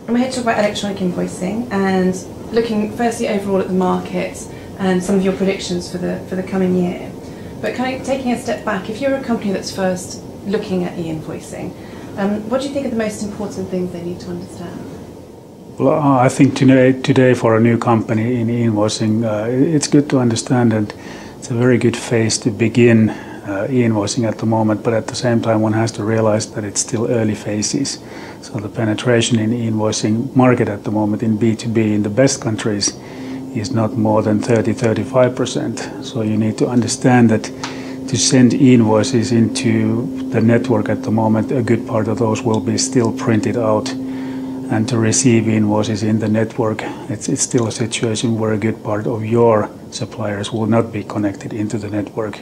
I'm here to talk about electronic invoicing and looking firstly overall at the market and some of your predictions for the coming year. But kind of taking a step back, if you're a company that's first looking at e-invoicing, what do you think are the most important things they need to understand? Well, I think today for a new company in e-invoicing, it's good to understand that it's a very good phase to begin e-invoicing at the moment, but at the same time one has to realize that it's still early phases. So the penetration in e-invoicing market at the moment in B2B in the best countries is not more than 30-35%. So you need to understand that to send e-invoices into the network at the moment, a good part of those will be still printed out. And to receive invoices in the network, it's still a situation where a good part of your suppliers will not be connected into the network.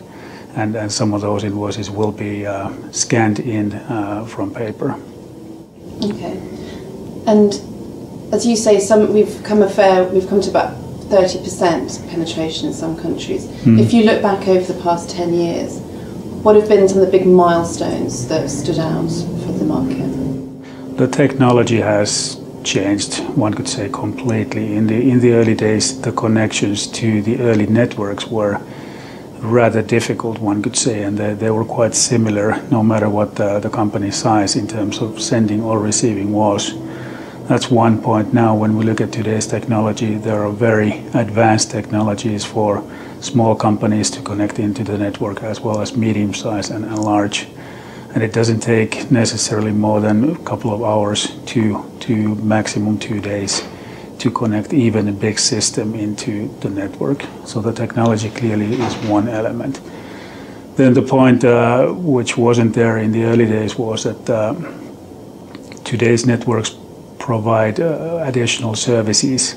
And some of those invoices will be scanned in from paper. Okay. And as you say, we've come to about 30% penetration in some countries. If you look back over the past 10 years, what have been some of the big milestones that have stood out for the market? The technology has changed, one could say, completely. In the early days, the connections to the early networks were rather difficult, one could say, and they were quite similar no matter what the company size in terms of sending or receiving was. That's one point. Now when we look at today's technology, there are very advanced technologies for small companies to connect into the network as well as medium size and large. And it doesn't take necessarily more than a couple of hours to maximum 2 days to connect even a big system into the network. So the technology clearly is one element. Then the point which wasn't there in the early days was that today's networks provide additional services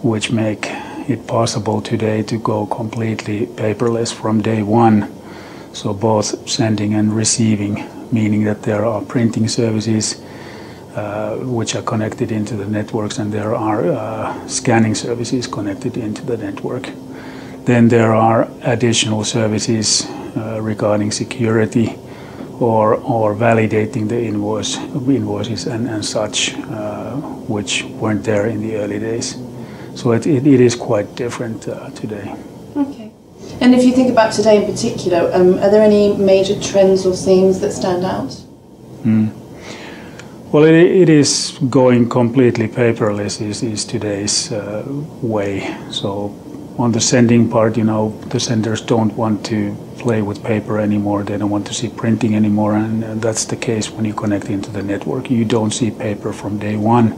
which make it possible today to go completely paperless from day one. So both sending and receiving, meaning that there are printing services which are connected into the networks, and there are scanning services connected into the network. Then there are additional services regarding security or validating the invoices and such, which weren't there in the early days. So it is quite different today. Okay. And if you think about today in particular, are there any major trends or themes that stand out? Well, it is going completely paperless is today's way. So on the sending part, the senders don't want to play with paper anymore. They don't want to see printing anymore, and that's the case when you connect into the network. You don't see paper from day one.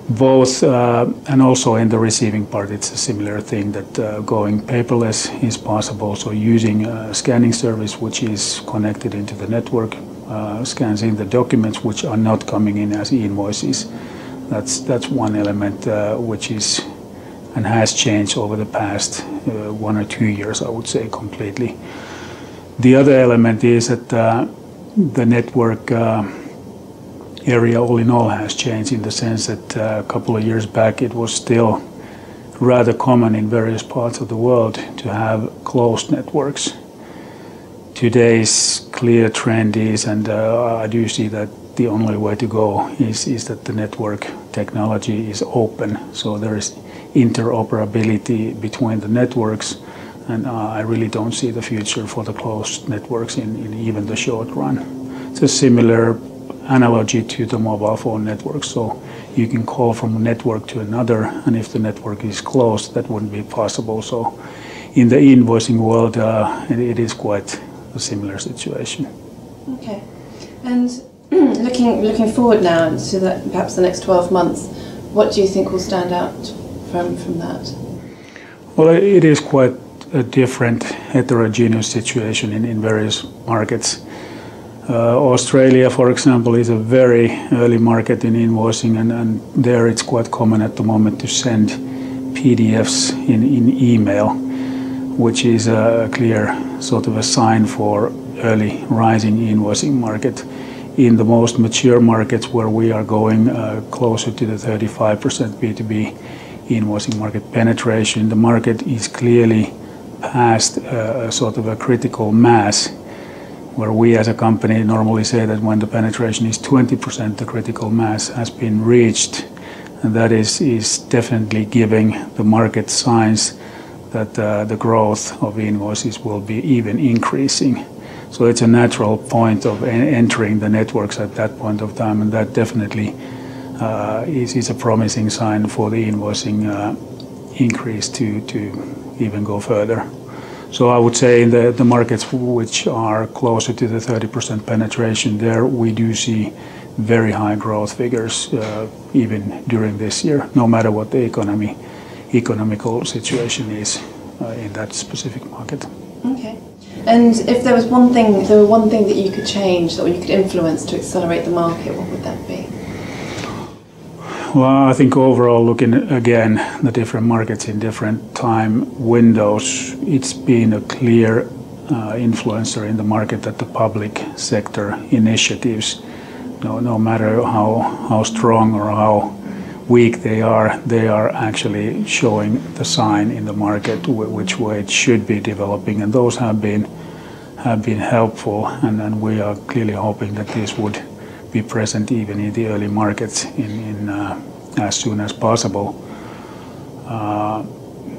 Both, and also in the receiving part, it's a similar thing that going paperless is possible. So using a scanning service which is connected into the network, scans in the documents which are not coming in as e-invoices. That's one element which is and has changed over the past 1 or 2 years, I would say, completely. The other element is that the network area all in all has changed in the sense that a couple of years back it was still rather common in various parts of the world to have closed networks. Today's clear trend is, and I do see that the only way to go is that the network technology is open, so there is interoperability between the networks, and I really don't see the future for the closed networks in even the short run. It's a similar analogy to the mobile phone network, so you can call from a network to another, and if the network is closed, that wouldn't be possible. So in the invoicing world, it is quite a similar situation. Okay, and looking forward now to perhaps the next 12 months, what do you think will stand out from that? Well, it is quite a different heterogeneous situation in various markets. Australia, for example, is a very early market in invoicing, and there it's quite common at the moment to send PDFs in email, which is a clear sort of a sign for early rising invoicing market. In the most mature markets where we are going closer to the 35% B2B invoicing market penetration, the market is clearly past a sort of a critical mass where we as a company normally say that when the penetration is 20%, the critical mass has been reached. And that is definitely giving the market signs that the growth of invoices will be even increasing. So it's a natural point of entering the networks at that point of time, and that definitely is a promising sign for the invoicing increase to even go further. So I would say in the markets which are closer to the 30% penetration, there we do see very high growth figures even during this year, no matter what the economical situation is in that specific market. Okay. And if there was one thing, that you could change, or you could influence to accelerate the market, what would that be? Well, I think overall, looking again the different markets in different time windows, it's been a clear influencer in the market that the public sector initiatives, no matter how strong or how weak they are actually showing the sign in the market which way it should be developing, and those have been helpful, and we are clearly hoping that this would be present even in the early markets in as soon as possible.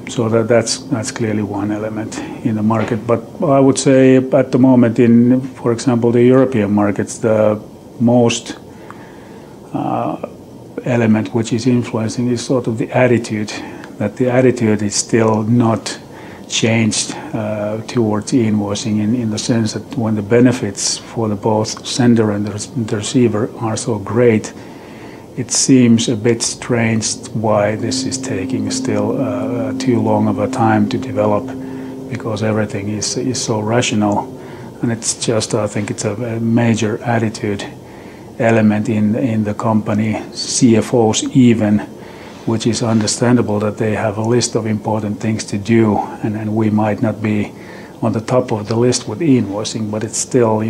So that's clearly one element in the market. But I would say at the moment in, for example, the European markets, the most element which is influencing is sort of the attitude, that the attitude is still not changed towards invoicing in the sense that when the benefits for the both sender and the receiver are so great, it seems a bit strange why this is taking still too long of a time to develop, because everything is so rational, and it's just, I think it's a major attitude element in the company, CFOs even, which is understandable that they have a list of important things to do, and we might not be on the top of the list with invoicing, but it's still,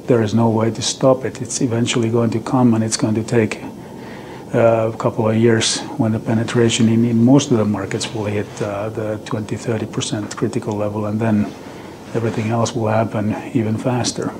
there is no way to stop it. It's eventually going to come, and it's going to take a couple of years when the penetration in most of the markets will hit the 20-30% critical level, and then everything else will happen even faster.